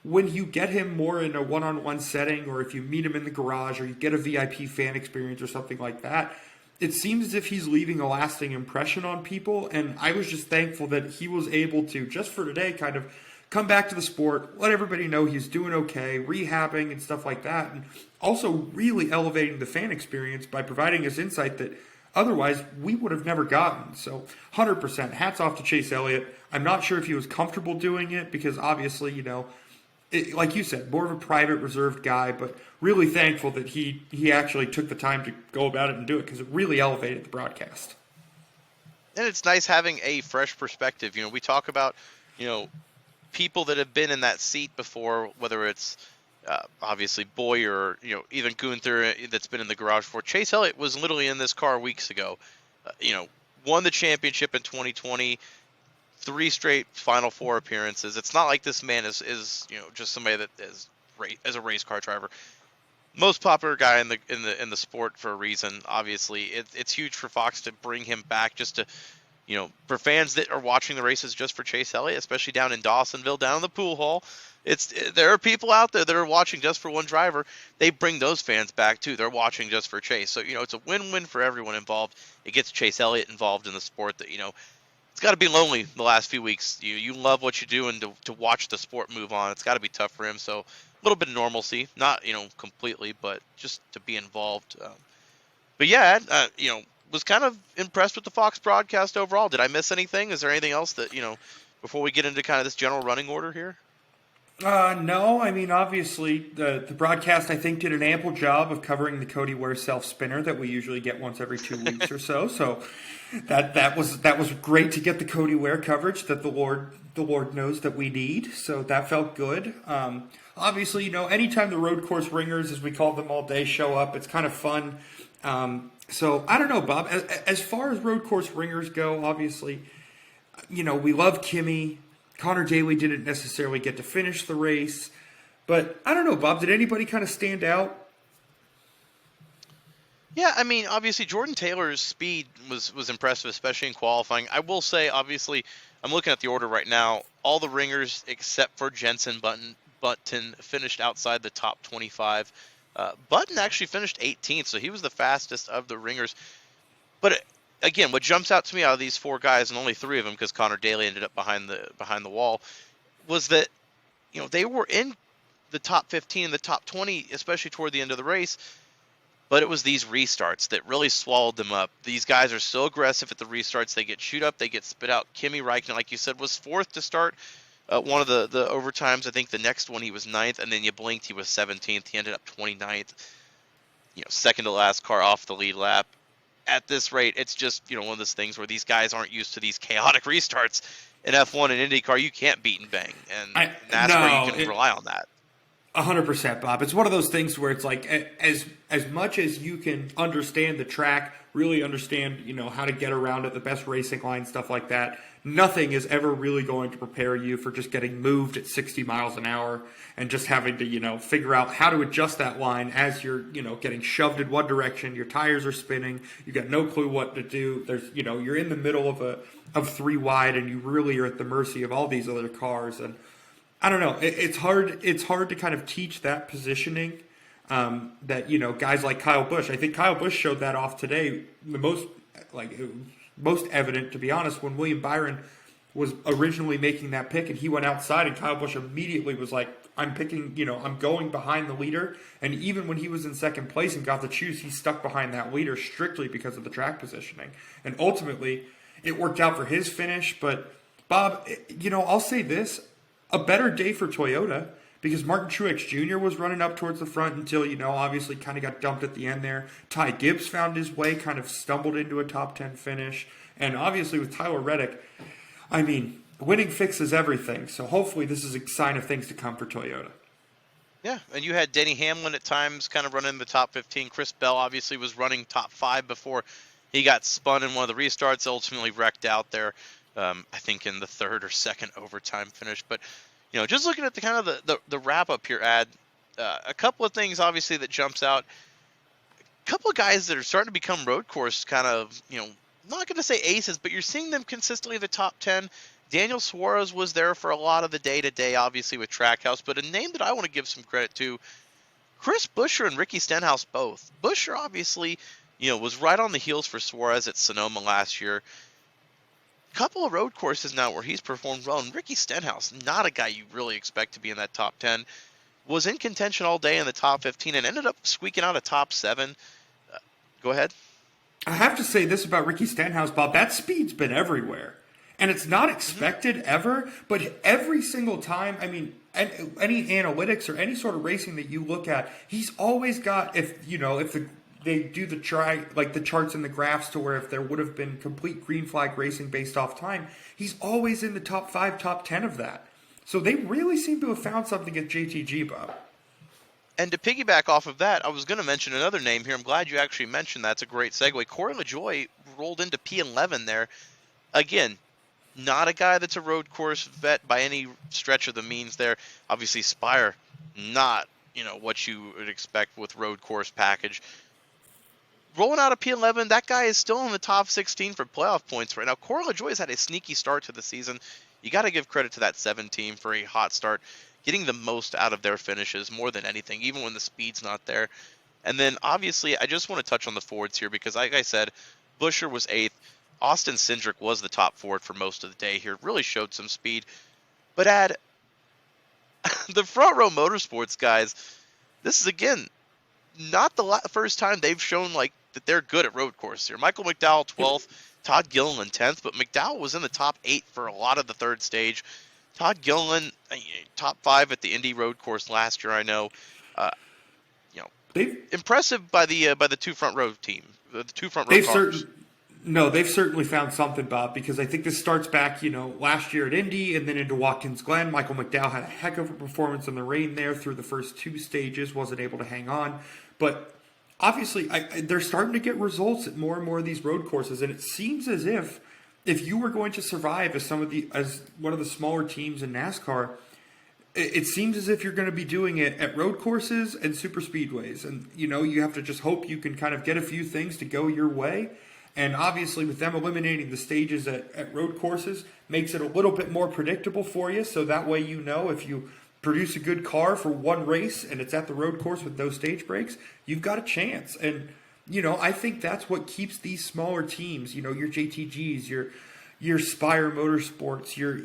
Speaker 1: when you get him more in a one-on-one setting, or if you meet him in the garage, or you get a VIP fan experience or something like that, it seems as if he's leaving a lasting impression on people. And I was just thankful that he was able to, just for today, kind of come back to the sport, let everybody know he's doing okay, rehabbing and stuff like that, and also really elevating the fan experience by providing us insight that otherwise we would have never gotten. So 100% hats off to Chase Elliott. I'm not sure if he was comfortable doing it because obviously, like you said, more of a private, reserved guy, but really thankful that he actually took the time to go about it and do it because it really elevated the broadcast.
Speaker 2: And it's nice having a fresh perspective. We talk about, people that have been in that seat before, whether it's obviously Boyer, even Gunther that's been in the garage before. Chase Elliott was literally in this car weeks ago. Won the championship in 2020. 3 straight Final Four appearances. It's not like this man is just somebody that is as a race car driver. Most popular guy in the sport for a reason. Obviously, it's huge for Fox to bring him back just to, for fans that are watching the races just for Chase Elliott, especially down in Dawsonville, down in the pool hall. There are people out there that are watching just for one driver. They bring those fans back too. They're watching just for Chase. So it's a win-win for everyone involved. It gets Chase Elliott involved in the sport that it's got to be lonely the last few weeks. You love what you do, and to watch the sport move on, it's got to be tough for him. So a little bit of normalcy, not completely, but just to be involved. But yeah, was kind of impressed with the Fox broadcast overall. Did I miss anything? Is there anything else that, before we get into kind of this general running order here?
Speaker 1: No, I mean, obviously, the broadcast, I think, did an ample job of covering the Cody Ware self-spinner that we usually get once every 2 weeks or so. So that was great to get the Cody Ware coverage that the Lord knows that we need. So that felt good. Obviously, anytime the road course ringers, as we call them all day, show up, it's kind of fun. So I don't know, Bob. As far as road course ringers go, obviously, we love Kimmy. Connor Daly didn't necessarily get to finish the race. But I don't know, Bob, did anybody kind of stand out?
Speaker 2: Yeah, I mean, obviously Jordan Taylor's speed was impressive, especially in qualifying. I will say, obviously, I'm looking at the order right now. All the ringers except for Jensen Button finished outside the top 25. Button actually finished 18th, so he was the fastest of the ringers. But again, what jumps out to me out of these 4 guys, and only 3 of them because Connor Daly ended up behind the wall, was that they were in the top 15, the top 20, especially toward the end of the race. But it was these restarts that really swallowed them up. These guys are so aggressive at the restarts. They get shoot up, they get spit out. Kimi Räikkönen, like you said, was 4th to start one of the overtimes. I think the next one he was 9th, and then you blinked, he was 17th. He ended up 29th. Second to last car off the lead lap. At this rate, it's just one of those things where these guys aren't used to these chaotic restarts. In F1 and IndyCar, you can't beat and bang, and NASCAR you can rely on that.
Speaker 1: 100%, Bob. It's one of those things where it's like as much as you can understand the track, really understand how to get around it, the best racing line, stuff like that. Nothing is ever really going to prepare you for just getting moved at 60 miles an hour and just having to figure out how to adjust that line as you're getting shoved in one direction. Your tires are spinning. You got no clue what to do. There's you're in the middle of 3 wide, and you really are at the mercy of all these other cars. And I don't know. It's hard to kind of teach that positioning. That guys like Kyle Busch. I think Kyle Busch showed that off today. The most evident, to be honest, when William Byron was originally making that pick and he went outside, and Kyle Busch immediately was like, I'm picking, I'm going behind the leader. And even when he was in second place and got to choose, he stuck behind that leader strictly because of the track positioning. And ultimately, it worked out for his finish. But Bob, I'll say this. A better day for Toyota, because Martin Truex Jr. was running up towards the front until, obviously kind of got dumped at the end there. Ty Gibbs found his way, kind of stumbled into a top 10 finish. And obviously with Tyler Reddick, I mean, winning fixes everything. So hopefully this is a sign of things to come for Toyota.
Speaker 2: Yeah, and you had Denny Hamlin at times kind of running in the top 15. Chris Bell obviously was running top 5 before he got spun in one of the restarts, ultimately wrecked out there. I think in the 3rd or 2nd overtime finish. But, just looking at the kind of the wrap-up here, a couple of things, obviously, that jumps out. A couple of guys that are starting to become road course kind of, not going to say aces, but you're seeing them consistently in the top 10. Daniel Suarez was there for a lot of the day-to-day, obviously, with Trackhouse. But a name that I want to give some credit to, Chris Buescher and Ricky Stenhouse both. Buescher, obviously, was right on the heels for Suarez at Sonoma last year. Couple of road courses now where he's performed well, and Ricky Stenhouse, not a guy you really expect to be in that top 10, was in contention all day in the top 15 and ended up squeaking out a top 7. Go ahead.
Speaker 1: I have to say this about Ricky Stenhouse, Bob. That speed's been everywhere. And it's not expected ever, but every single time, I mean, any analytics or any sort of racing that you look at, he's always got, they do the charts and the graphs to where if there would have been complete green flag racing based off time, he's always in the top 5, top 10 of that. So they really seem to have found something at JTG, Bob.
Speaker 2: And to piggyback off of that, I was going to mention another name here. I'm glad you actually mentioned that. It's a great segue. Corey LaJoie rolled into P11 there. Again, not a guy that's a road course vet by any stretch of the means there. Obviously, Spire, not what you would expect with road course package. Rolling out of P11, that guy is still in the top 16 for playoff points right now. Corey LaJoie has had a sneaky start to the season. You got to give credit to that 7 team for a hot start, getting the most out of their finishes more than anything, even when the speed's not there. And then, obviously, I just want to touch on the Fords here because, like I said, Buescher was 8th. Austin Cindric was the top Ford for most of the day here. Really showed some speed. But the Front Row Motorsports guys, this is, again, not the first time they've shown, that they're good at road courses here. Michael McDowell 12th, Todd Gilliland 10th, but McDowell was in the top 8 for a lot of the third stage. Todd Gilliland, top 5 at the Indy road course last year, I know. Impressive by the two front row team, the two front row cars.
Speaker 1: They've certainly found something, Bob, because I think this starts back, last year at Indy and then into Watkins Glen. Michael McDowell had a heck of a performance in the rain there through the first 2 stages, wasn't able to hang on. But obviously, they're starting to get results at more and more of these road courses, and it seems as if you were going to survive as one of the smaller teams in NASCAR, it seems as if you're going to be doing it at road courses and super speedways. And, you have to just hope you can kind of get a few things to go your way. And obviously with them eliminating the stages at road courses makes it a little bit more predictable for you. So that way if you produce a good car for one race and it's at the road course with no stage breaks, you've got a chance. And, I think that's what keeps these smaller teams, your JTGs, your Spire Motorsports, your,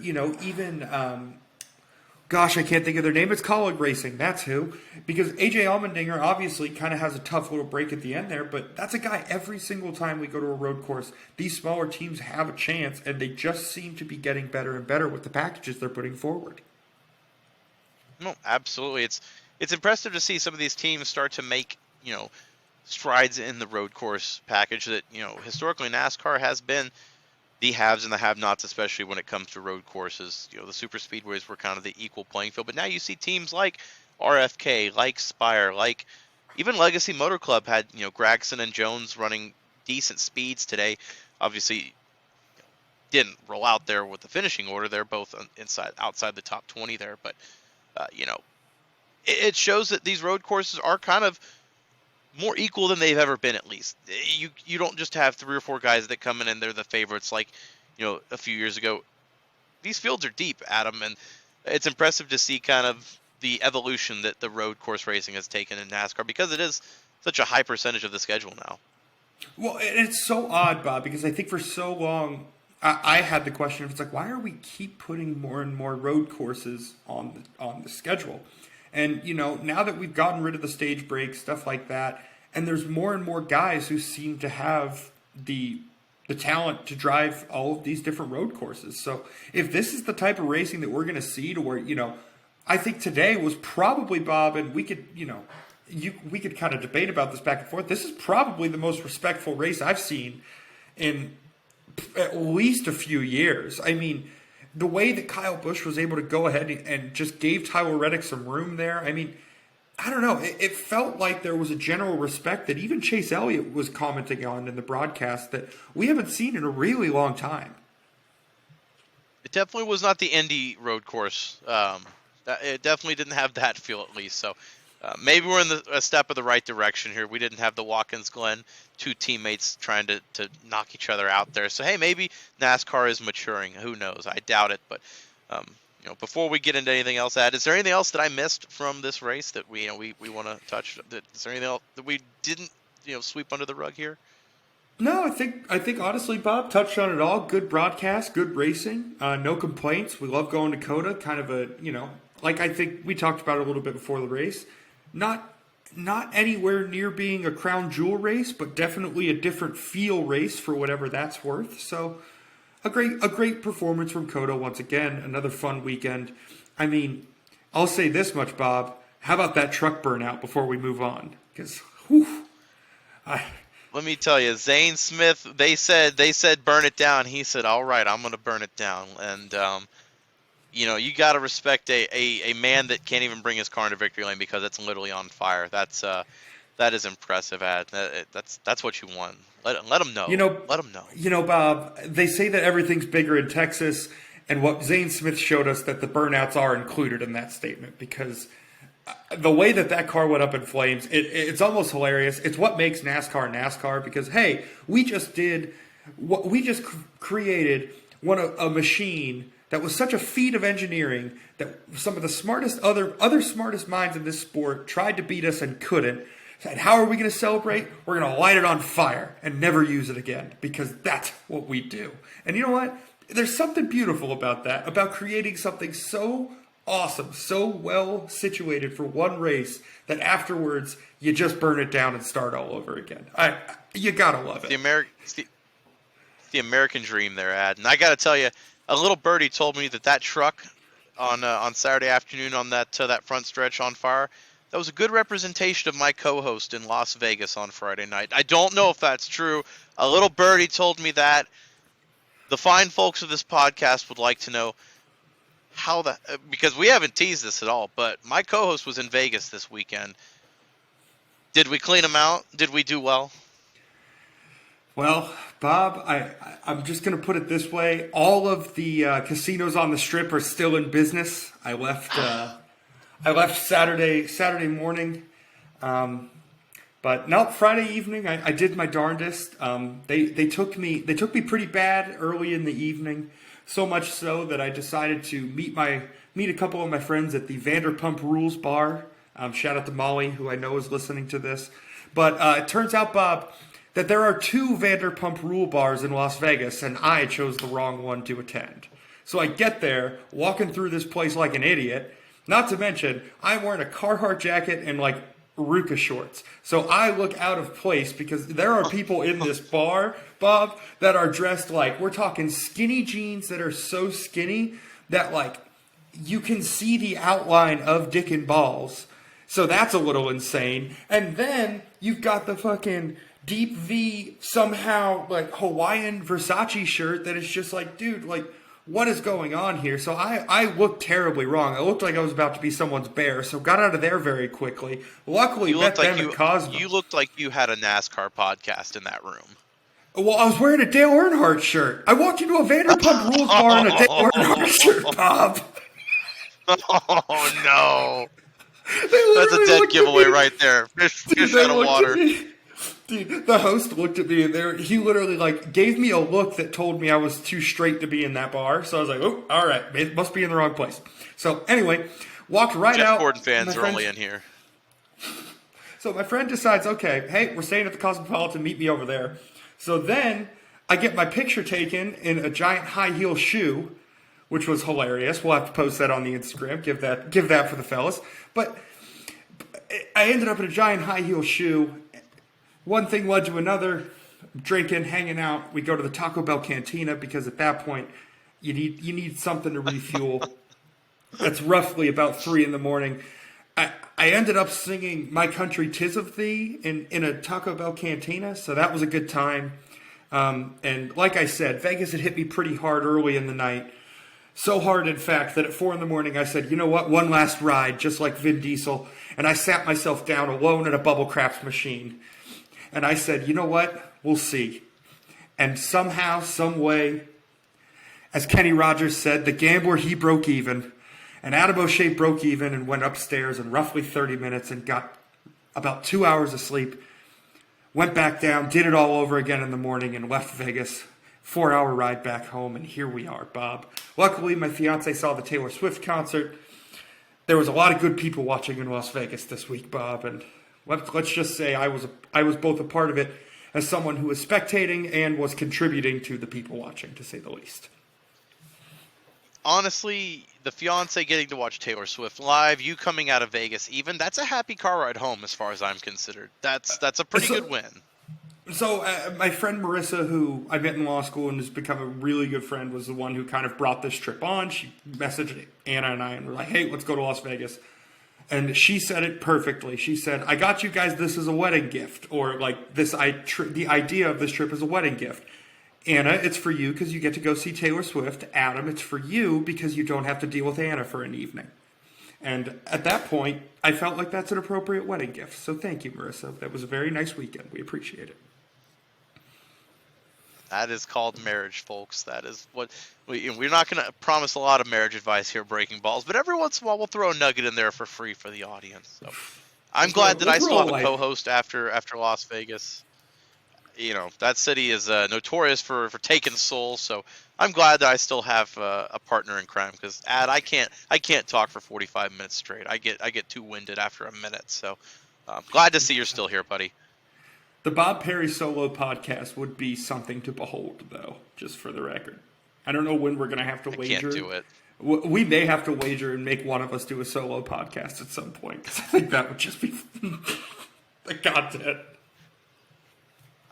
Speaker 1: even... Gosh, I can't think of their name. It's College Racing. That's who. Because AJ Allmendinger obviously kind of has a tough little break at the end there, but that's a guy every single time we go to a road course, these smaller teams have a chance, and they just seem to be getting better and better with the packages they're putting forward.
Speaker 2: No, absolutely. It's impressive to see some of these teams start to make, strides in the road course package that, historically NASCAR has been the haves and the have-nots, especially when it comes to road courses. The super speedways were kind of the equal playing field, but now you see teams like RFK, like Spire, like even Legacy Motor Club had, Gragson and Jones running decent speeds today. Obviously, didn't roll out there with the finishing order. They're both outside the top 20 there, but it shows that these road courses are kind of more equal than they've ever been, at least. You don't just have 3 or 4 guys that come in and they're the favorites like, a few years ago. These fields are deep, Adam, and it's impressive to see kind of the evolution that the road course racing has taken in NASCAR because it is such a high percentage of the schedule now.
Speaker 1: Well, it's so odd, Bob, because I think for so long I had the question of, it's like, why are we keep putting more and more road courses on the schedule? And, now that we've gotten rid of the stage breaks, stuff like that, and there's more and more guys who seem to have the talent to drive all of these different road courses. So if this is the type of racing that we're going to see to where, I think today was probably, Bob, and we could, we could kind of debate about this back and forth. This is probably the most respectful race I've seen in at least a few years. I mean, the way that Kyle Busch was able to go ahead and just gave Tyler Reddick some room there, I mean, I don't know. It felt like there was a general respect that even Chase Elliott was commenting on in the broadcast that we haven't seen in a really long time.
Speaker 2: It definitely was not the Indy road course. It definitely didn't have that feel, at least. So maybe we're in a step of the right direction here. We didn't have the Watkins Glen 2 teammates trying to knock each other out there. So, hey, maybe NASCAR is maturing. Who knows? I doubt it. But, before we get into anything else, is there anything else that I missed from this race that we want to touch? Is there anything else that we didn't, sweep under the rug here?
Speaker 1: No, I think honestly, Bob touched on it all. Good broadcast, good racing, no complaints. We love going to COTA, kind of a, like I think we talked about it a little bit before the race. Not anywhere near being a crown jewel race, but definitely a different feel race for whatever that's worth. So a great performance from COTA once again. Another fun weekend. I mean, I'll say this much, Bob. How about that truck burnout before we move on? Because,
Speaker 2: let me tell you, Zane Smith. They said burn it down. He said, all right, I'm going to burn it down. And you got to respect a man that can't even bring his car into victory lane because it's literally on fire. That is impressive, Ad. That's what you want. Let them know. Let them know.
Speaker 1: Bob, they say that everything's bigger in Texas, and what Zane Smith showed us that the burnouts are included in that statement because the way that car went up in flames, it's almost hilarious. It's what makes NASCAR because, hey, we just created a machine that was such a feat of engineering that some of the smartest other smartest minds in this sport tried to beat us and couldn't. And how are we going to celebrate? We're going to light it on fire and never use it again because that's what we do. And you know what? There's something beautiful about that, about creating something so awesome, so well situated for one race that afterwards you just burn it down and start all over again. You gotta love it.
Speaker 2: It's the American dream there, Ad. And I got to tell you, a little birdie told me that truck on Saturday afternoon on that front stretch on fire, that was a good representation of my co-host in Las Vegas on Friday night. I don't know if that's true. A little birdie told me that. The fine folks of this podcast would like to know how because we haven't teased this at all, but my co-host was in Vegas this weekend. Did we clean him out? Did we do well?
Speaker 1: Well, Bob, I'm just going to put it this way. All of the casinos on the Strip are still in business. I left Saturday morning. But no, Friday evening, I did my darndest. They took me pretty bad early in the evening, so much so that I decided to meet a couple of my friends at the Vanderpump Rules bar. Shout out to Molly, who I know is listening to this. But it turns out, Bob, that there are 2 Vanderpump Rule bars in Las Vegas, and I chose the wrong one to attend. So I get there, walking through this place like an idiot. Not to mention, I'm wearing a Carhartt jacket and like Ruka shorts. So I look out of place because there are people in this bar, Bob, that are dressed like, we're talking skinny jeans that are so skinny that like you can see the outline of dick and balls. So that's a little insane. And then you've got the fucking deep V somehow like Hawaiian Versace shirt that is just like, dude, like, what is going on here? So I looked terribly wrong. I looked like I was about to be someone's bear, so got out of there very quickly. Luckily, met them at Cosmo.
Speaker 2: You looked like you had a NASCAR podcast in that room.
Speaker 1: Well, I was wearing a Dale Earnhardt shirt. I walked into a Vanderpump Rules bar in a Dale Earnhardt shirt, Bob.
Speaker 2: Oh, no. That's a dead giveaway right there. Fish out of water.
Speaker 1: Dude, the host looked at me and he literally like gave me a look that told me I was too straight to be in that bar. So I was like, oh, all right, it must be in the wrong place. So anyway, walked right
Speaker 2: Jeff
Speaker 1: out.
Speaker 2: Gordon fans are only in here.
Speaker 1: So my friend decides, okay, hey, we're staying at the Cosmopolitan, meet me over there. So then I get my picture taken in a giant high heel shoe, which was hilarious. We'll have to post that on the Instagram. Give that for the fellas. But I ended up in a giant high heel shoe. One thing led to another, drinking, hanging out. We go to the Taco Bell Cantina because at that point you need something to refuel. That's roughly about 3 a.m. I ended up singing My Country 'Tis of Thee in a Taco Bell Cantina, so that was a good time. And like I said, Vegas had hit me pretty hard early in the night. So hard, in fact, that at 4 a.m. I said, you know what, one last ride, just like Vin Diesel. And I sat myself down alone at a bubble craps machine. And I said, you know what? We'll see. And somehow, some way, as Kenny Rogers said, the gambler, he broke even. And Adam O'Shea broke even and went upstairs in roughly 30 minutes and got about 2 hours of sleep. Went back down, did it all over again in the morning and left Vegas. 4-hour ride back home, and here we are, Bob. Luckily, my fiance saw the Taylor Swift concert. There was a lot of good people watching in Las Vegas this week, Bob, and let's just say I was both a part of it as someone who was spectating and was contributing to the people watching, to say the least.
Speaker 2: Honestly, the fiance getting to watch Taylor Swift live, you coming out of Vegas, even that's a happy car ride home as far as I'm considered. That's a pretty good win.
Speaker 1: So my friend Marissa, who I met in law school and has become a really good friend, was the one who kind of brought this trip on. She messaged Anna and I and we're like, hey, let's go to Las Vegas. And she said it perfectly. She said, I got you guys this as a wedding gift, or like the idea of this trip is a wedding gift. Anna, it's for you because you get to go see Taylor Swift. Adam, it's for you because you don't have to deal with Anna for an evening. And at that point, I felt like that's an appropriate wedding gift. So thank you, Marissa. That was a very nice weekend. We appreciate it.
Speaker 2: That is called marriage, folks. That is what we're not going to promise a lot of marriage advice here, Breaking Balls, but every once in a while we'll throw a nugget in there for free for the audience. So I'm glad that I still have a co-host after Las Vegas. You know, that city is notorious for taking souls, so I'm glad that I still have a partner in crime. Because I can't talk for 45 minutes straight. I get too winded after a minute. So glad to see you're still here, buddy.
Speaker 1: The Bob Perry solo podcast would be something to behold, though, just for the record. I don't know when we're going to have to wager.
Speaker 2: I can't do it.
Speaker 1: We may have to wager and make one of us do a solo podcast at some point, because I think that would just be the content.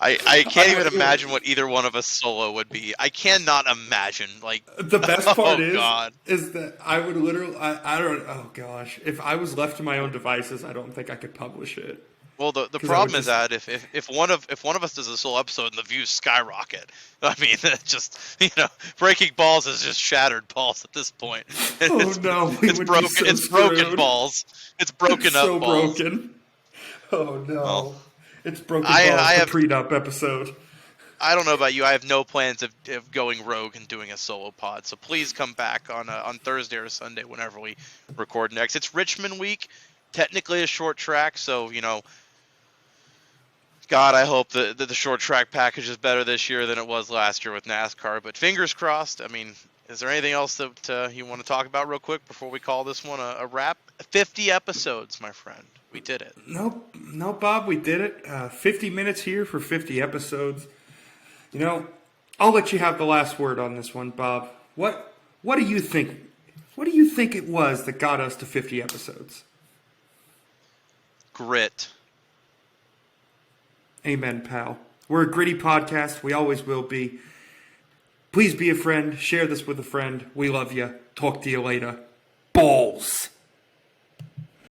Speaker 2: I can't even imagine what either one of us solo would be. I cannot imagine. Like,
Speaker 1: The best part
Speaker 2: God.
Speaker 1: is that I would literally, I don't, oh gosh, if I was left to my own devices, I don't think I could publish it.
Speaker 2: Well, the problem is that if one of us does a solo episode and the views skyrocket, I mean, it's just, breaking balls is just shattered balls at this point.
Speaker 1: Oh no,
Speaker 2: it's broken. It's broken balls. It's broken up
Speaker 1: so
Speaker 2: balls.
Speaker 1: Broken. Oh no,
Speaker 2: Well,
Speaker 1: it's broken
Speaker 2: I
Speaker 1: balls.
Speaker 2: have-
Speaker 1: The prenup episode.
Speaker 2: I don't know about you. I have no plans of going rogue and doing a solo pod. So please come back on Thursday or Sunday whenever we record next. It's Richmond week, technically a short track, so God, I hope that the short track package is better this year than it was last year with NASCAR. But fingers crossed. I mean, is there anything else that you want to talk about real quick before we call this one a wrap? 50 episodes, my friend. We did it.
Speaker 1: No, Bob, we did it. 50 minutes here for 50 episodes. I'll let you have the last word on this one, Bob. What do you think? What do you think it was that got us to 50 episodes?
Speaker 2: Grit.
Speaker 1: Amen, pal. We're a gritty podcast. We always will be. Please be a friend. Share this with a friend. We love you. Talk to you later. Balls.